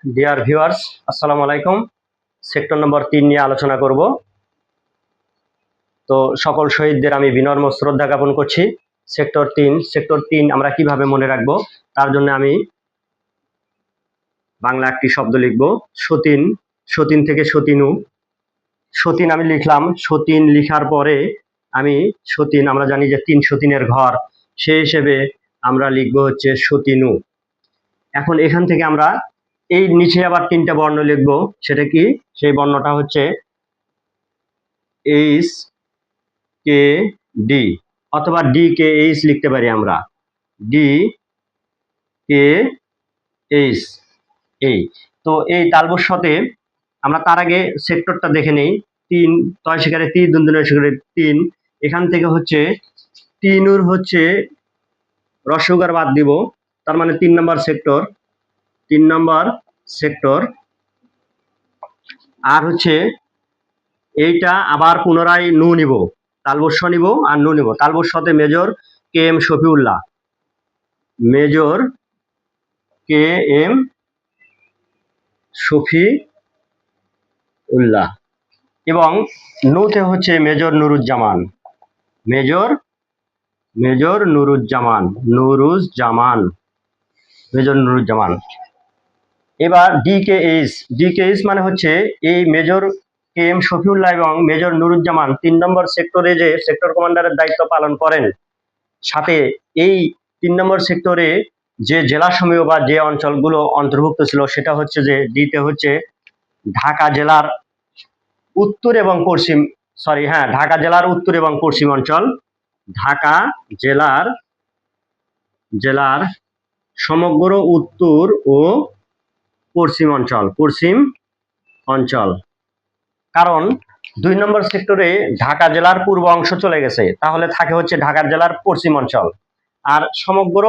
Dear viewers, আসসালামু আলাইকুম। Sector নম্বর 3 নিয়ে আলোচনা করব। তো সকল শহীদদের আমি বিনম্র শ্রদ্ধা জ্ঞাপন করছি। সেক্টর 3 আমরা কিভাবে মনে রাখব, তার জন্য আমি বাংলা একটি শব্দ লিখব, সতীন। সতীন থেকে সতীনু। সতীন আমি লিখলাম। সতীন লিখার পরে আমি সতীন, আমরা জানি যে 3 সতীনের ঘর, সেই হিসেবে আমরা লিখব হচ্ছে সতীনু। এখন এখান থেকে আমরা এই নিচে আবার 3টা বর্ণ লিখব। সেটা কি? সেই বর্ণটা হচ্ছে এইচ কে ডি, অথবা ডি কে এইচ লিখতে পারি আমরা। ডি কে এইচ, এই তো এই তালবস্যতে আমরা তার আগে সেক্টরটা দেখে নেই। 3 তয় শিকারে 3 দুন্দুনের শিকারে 3, এখান থেকে হচ্ছে 3 হচ্ছে রসউকার বাদ দিব, তার মানে 3 নম্বর সেক্টর। 3 নম্বর সেক্টর। আর হচ্ছে এইটা আবার পুনরায় নু নিব, তালবস্য নিব আর নু নিব। তালবস্যতে major K M Shafiullah, major K M Shafiullah, এবং নুতে হচ্ছে major Nuruzzaman, major Nuruzzaman, major Nuruzzaman. এবার ডি কে এইচ মানে হচ্ছে এই মেজর কে এম শফিউল্লাহ এবং মেজর নুরুজ্জামান 3 নম্বর সেক্টরে যে সেক্টর কমান্ডারের দায়িত্ব পালন করেন। সাথে এই 3 নম্বর সেক্টরে যে জেলাসমূহ বা যে অঞ্চলগুলো অন্তর্ভুক্ত ছিল, সেটা হচ্ছে যে ডিতে হচ্ছে ঢাকা জেলার উত্তর এবং পশ্চিম, ঢাকা জেলার উত্তর এবং পশ্চিম অঞ্চল, ঢাকা জেলার সমগ্র উত্তর ও পশ্চিম অঞ্চল। কারণ 2 নম্বর সেক্টরে ঢাকা জেলার পূর্ব অংশ চলে গেছে, তাহলে থাকে হচ্ছে ঢাকা জেলার পশ্চিম অঞ্চল, আর সমগ্র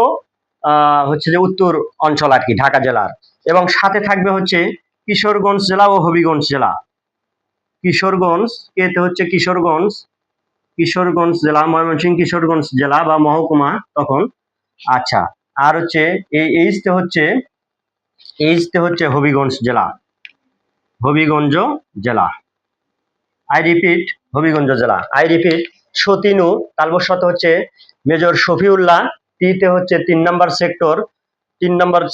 হচ্ছে যে উত্তর অঞ্চল আর কি ঢাকা জেলার। এবং সাথে থাকবে হচ্ছে কিশোরগঞ্জ জেলা ও হবিগঞ্জ জেলা। কিশোরগঞ্জ এতে হচ্ছে কিশোরগঞ্জ জেলা, ময়মনসিংহ কিশোরগঞ্জ জেলা বা মহকুমা তখন। আচ্ছা, আর হচ্ছে এই এইচতে হচ্ছে হবিগঞ্জ জেলা। আই রিপিট, হবিগঞ্জ জেলা। আই রিপিট, সতীনু তালবস্যত হচ্ছে মেজর শফিউল্লাহ, টিতে হচ্ছে 3 নম্বর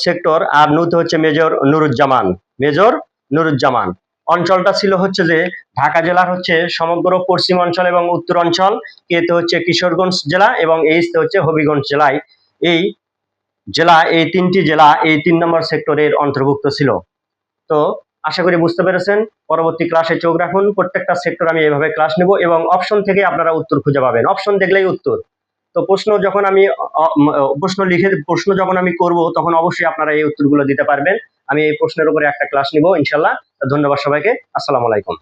সেক্টর, আর নুতে হচ্ছে মেজর নুরুজ্জামান। অঞ্চলটা ছিল হচ্ছে যে ঢাকা জেলার হচ্ছে সমগ্র পশ্চিম অঞ্চল এবং উত্তর অঞ্চল, কেতে হচ্ছে কিশোরগঞ্জ জেলা এবং এইচতে হচ্ছে হবিগঞ্জ জেলায়। এই 3টি জেলা এই 3 নম্বর সেক্টরের অন্তর্ভুক্ত ছিল। তো আশা করি বুঝতে পেরেছেন। পরবর্তী ক্লাসে চোখ রাখুন, প্রত্যেকটা সেক্টর আমি এভাবে ক্লাস নেব এবং অপশন থেকে আপনারা উত্তর খুঁজে পাবেন। অপশন দেখলেই উত্তর। তো প্রশ্ন যখন আমি করব, তখন অবশ্যই আপনারা এই উত্তরগুলো দিতে পারবেন। আমি এই প্রশ্নের উপরে একটা ক্লাস নিব ইনশাআল্লাহ। ধন্যবাদ সবাইকে। আসসালামু আলাইকুম।